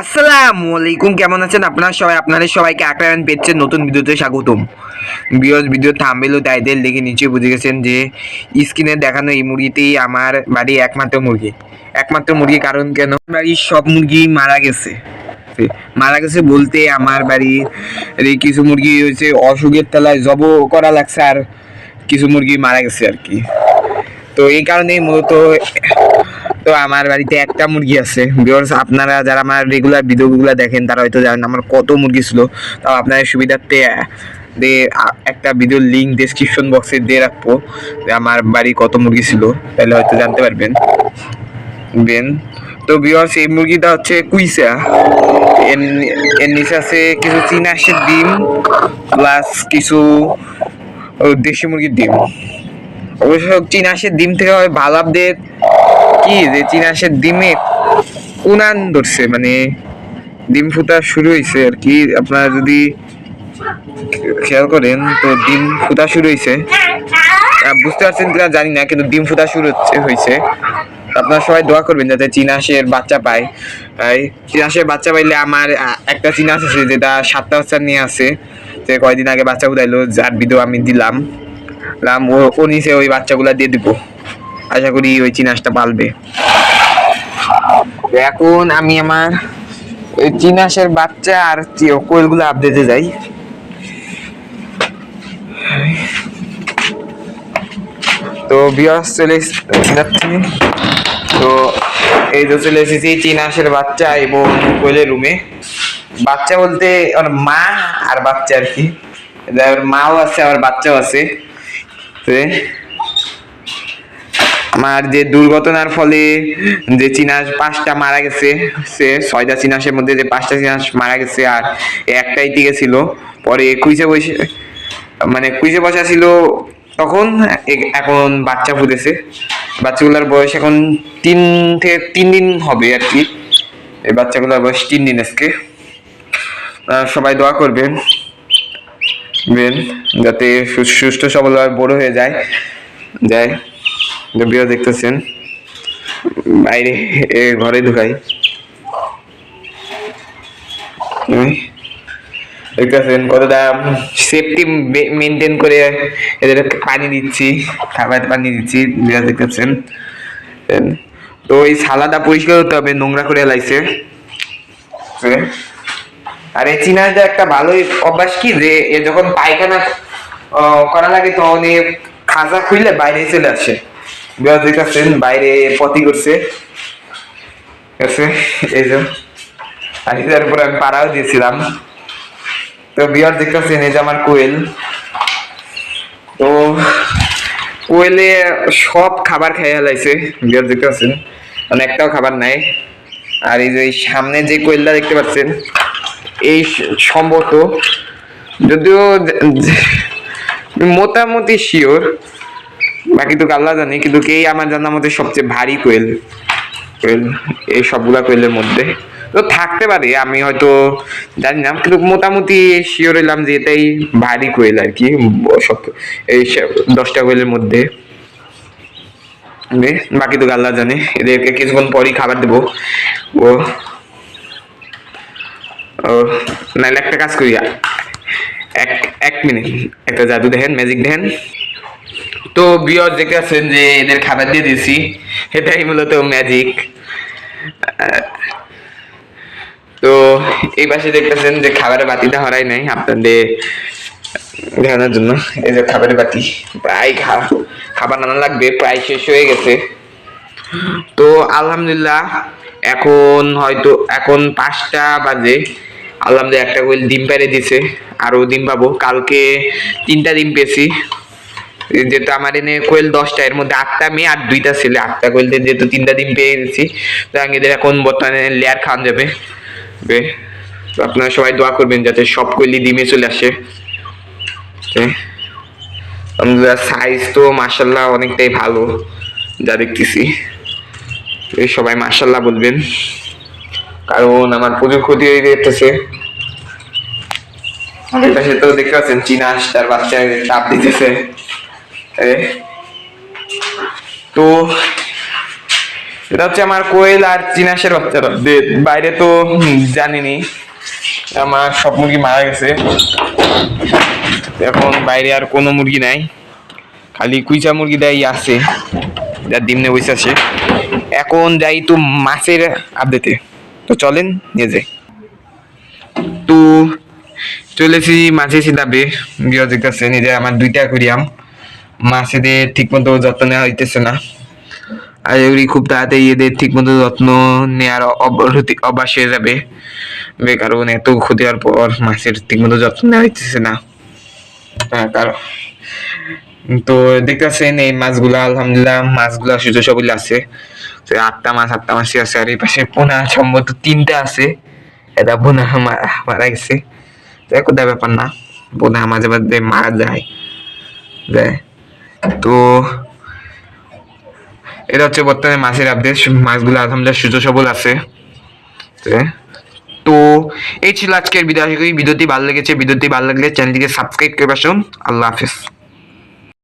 আসসালামু আলাইকুম, কেমন আছেন আপনারা সবাই? আপনাদের সবাইকে আকরাম পেজের নতুন ভিডিওতে স্বাগতম। ভিডিও থাম্বনেল ও টাইটেল দেখে নিচে বুঝে গেছেন যে স্ক্রিনে দেখানো এই মুরগিতেই আমার বাড়ি একমাত্র মুরগি। কারণ কেন, বাড়ির সব মুরগি মারা গেছে বলতে আমার বাড়ির কিছু মুরগি হয়েছে অসুখের তলায় জব করা লাগছে, আর কিছু মুরগি মারা গেছে আর কি। তো এই কারণেই মূলত তো আমার বাড়িতে একটা মুরগি আছে। ভিউয়ার্স, আপনারা যারা আমার রেগুলার ভিডিওগুলো দেখেন তারা হয়তো জানেন আমার কত মুরগি ছিল। তাও আপনাদের সুবিধার্থে একটা ভিডিওর লিঙ্ক ডেসক্রিপশন বক্সে দিয়ে রাখবো যে আমার বাড়ি কত মুরগি ছিল, তাহলে হয়তো জানতে পারবেন। তো ভিউয়ার্স, এই মুরগিটা হচ্ছে কুইসা। এর নিচে আছে কিছু চীনা হাঁসের ডিম প্লাস কিছু দেশি মুরগির ডিম। অবশ্য চীনা হাঁসের ডিম থেকে ভালো আপডেট কি যে চীনা হাঁসের ডিমে উনান ধরছে, মানে ডিম ফুটা শুরু হয়েছে আর কি। আপনারা যদি খেয়াল করেন তো ডিম ফুটা শুরু হয়েছে, বুঝতে পারছেন কিনা জানি না, কিন্তু ডিম ফুটা শুরু হয়েছে। আপনারা সবাই দোয়া করবেন যাতে চীনা হাঁসের বাচ্চা পায়। চীনা হাঁসের বাচ্চা পাইলে আমার একটা চীনা হাঁস আছে যেটা 7টা বাচ্চা নিয়ে আসে, যে কয়দিন আগে বাচ্চা উঠাইলো, যার ভিডিও আমি দিলাম। ও নিচে ওই বাচ্চাগুলা দিয়ে দিব, আশা করি ওই চীনা হাঁসটা পালবে। এখন আমি আমার ওই চীনা হাঁসের বাচ্চা আর কোয়েলগুলো আপডেটে যাই। তো ভিউয়ার্স চলে যাচ্ছি। তো এই তো চলে এসেছি চীনা হাঁসের বাচ্চা এবং কোয়েলের রুমে। বাচ্চা বলতে ওর মা আর বাচ্চা আর কি, মাও আছে আবার বাচ্চাও আছে। আমার যে দুর্ঘটনার ফলে যে চীনা হাঁস 5টা মারা গেছে, সে 6টা চীনা হাঁসের মধ্যে যে 5টা চীনা হাঁস মারা গেছে আর একটাই টিকে ছিল। পরে কুইজে বসা ছিল তখন, এখন বাচ্চা ফুটেছে। বাচ্চাগুলোর বয়স এখন 3 দিন হবে আর কি। এই বাচ্চাগুলোর বয়স 3 দিন আজকে। সবাই দোয়া করবেন যাতে সুস্থ সবল বড় হয়ে যায়। ভিডিও দেখতেছেন বাইরে, ঘরে ঢুকাই দেখতেছেন কতটা সেফটি মেনটেন করে এদের পানি দিচ্ছি, খাবার পানি দিচ্ছি। দেখতেছেন। তো এই সালাদা পরিষ্কার করতে হবে, নোংরা করে লাইছে। আর এই চীনাদের একটা ভালোই অভ্যাস কি যে যখন পায়খানা করা লাগে তখন খাঁচা খুললে বাইরে চলে আসে। দেখতেছেন বাইরে পটি করছে, এই যে আর উপরে আমি পাড়াও দিয়েছিলাম। তো বিয়ার দেখতেছেন এই যে আমার কোয়েল। তো কোয়েলে সব খাবার খেয়ে লাইছে, বিয়ার দেখতেছেন, মানে একটাও খাবার নাই। আর এই যে সামনে যে কোয়েলটা দেখতে পাচ্ছেন, এই সম্ভবত, যদিও মোটামুটি শিওর, বাকি তো আল্লাহ জানে, কিন্তু এই আমার জানার মধ্যে সবচেয়ে ভারী কোয়েল এই সবগুলা কোয়েলের মধ্যে। তো থাকতে পারে, আমি হয়তো জানি না, কিন্তু মোটামুটি শিওর হইলাম যে এটাই ভারী কোয়েল আর কি এই 10টা কোয়েলের মধ্যে। বাকি তো আল্লাহ জানে। এদেরকে কিছুক্ষণ পরই খাবার দেবো। ও নাহলে একটা কাজ করি, এক মিনিট, একটা জাদু দেখেন, ম্যাজিক দেখেন। তো ভিউয়ার্স দেখতে পাচ্ছেন যে এদের খাবার দিয়ে দিয়েছি, এটাই মূলত ম্যাজিক। তো এই পাশে দেখতেছেন যে খাবারের বাতিটা হরাই নাই আপনাদের দেখানোর জন্য। এই যে খাবারের বাতি প্রায় খাবার নানা লাগবে, প্রায় শেষ হয়ে গেছে। তো আলহামদুলিল্লাহ এখন 5টা বাজে। আলহামদুলিল্লাহ একটা কোয়েল ডিম পেড়ে দিছে, আরো ডিম পাবো। কালকে 3টা ডিম পেয়েছি, যেহেতু আমার এনে কোয়েল 10টা, এর মধ্যে 8টা মেয়ে আর 2টা ছেলে। 8টা কোয়েল যেহেতু 3টা ডিম পেয়ে গেছি, এদের এখন বর্তমানে লেয়ার খাওয়ানো যাবে। তো আপনারা সবাই দোয়া করবেন যাতে সব কোয়েলই ডিমে চলে আসে। সাইজ তো মাশাআল্লাহ অনেকটাই ভালো যা দেখতেছি। সবাই মাশাআল্লাহ বলবেন, কারণ আমার প্রচুর ক্ষতি হয়ে যেতেছে। তো দেখতে পাচ্ছেন চীনা হাঁস তার বাচ্চার চাপ দিতেছে। তো এটা হচ্ছে আমার কোয়েল আর চিনাশের বাচ্চারা, বাইরে তো জানিনি, আমার সব মুরগি মারা গেছে, এখন বাইরে আর কোনো মুরগি নাই, খালি কুইচা মুরগিটাই আছে যার ডিম নিয়ে বসে আছে। এখন যাই তো মাছের আপডেটে, তো চলেন নিয়ে যাই। তো চলেছি মাঝে সিধাবে বিয়ে দেখতেছে নিজে আমার 2টা করিয়াম মাছেদের ঠিক মতো যত্ন নেওয়া হইতেছে না, আর এগুলি খুব তাড়াতাড়ি এদের ঠিক মতো যত্ন নেওয়ার অভ্যাস হয়ে যাবে, কারণ এত ক্ষতি হওয়ার পর মাছের ঠিক মতো যত্ন নেওয়া হইতেছে না। কারণ তো দেখতেছেন এই মাছগুলা, আলহামদুলিল্লাহ মাছগুলা সুযোগ সবল আছে, 8টা মাছই আছে, আর এই পাশে পোনা সম্ভবত 3টা আছে, এটা পোনা মারা গেছে, কোথায় ব্যাপার না, পোনা মাঝে মাঝে মারা যায়। তো এটা হচ্ছে বর্তমানে মাছের আপডেট, মাছগুলো আলহামদুলিল্লাহ সুযোগ সবল আছে। তো এই ছিল আজকের ভিডিও। ভিডিওটি ভালো লেগেছে, ভিডিওটি ভালো লাগলে চ্যানেলটিকে সাবস্ক্রাইব করে আসুন। আল্লাহ হাফেজ।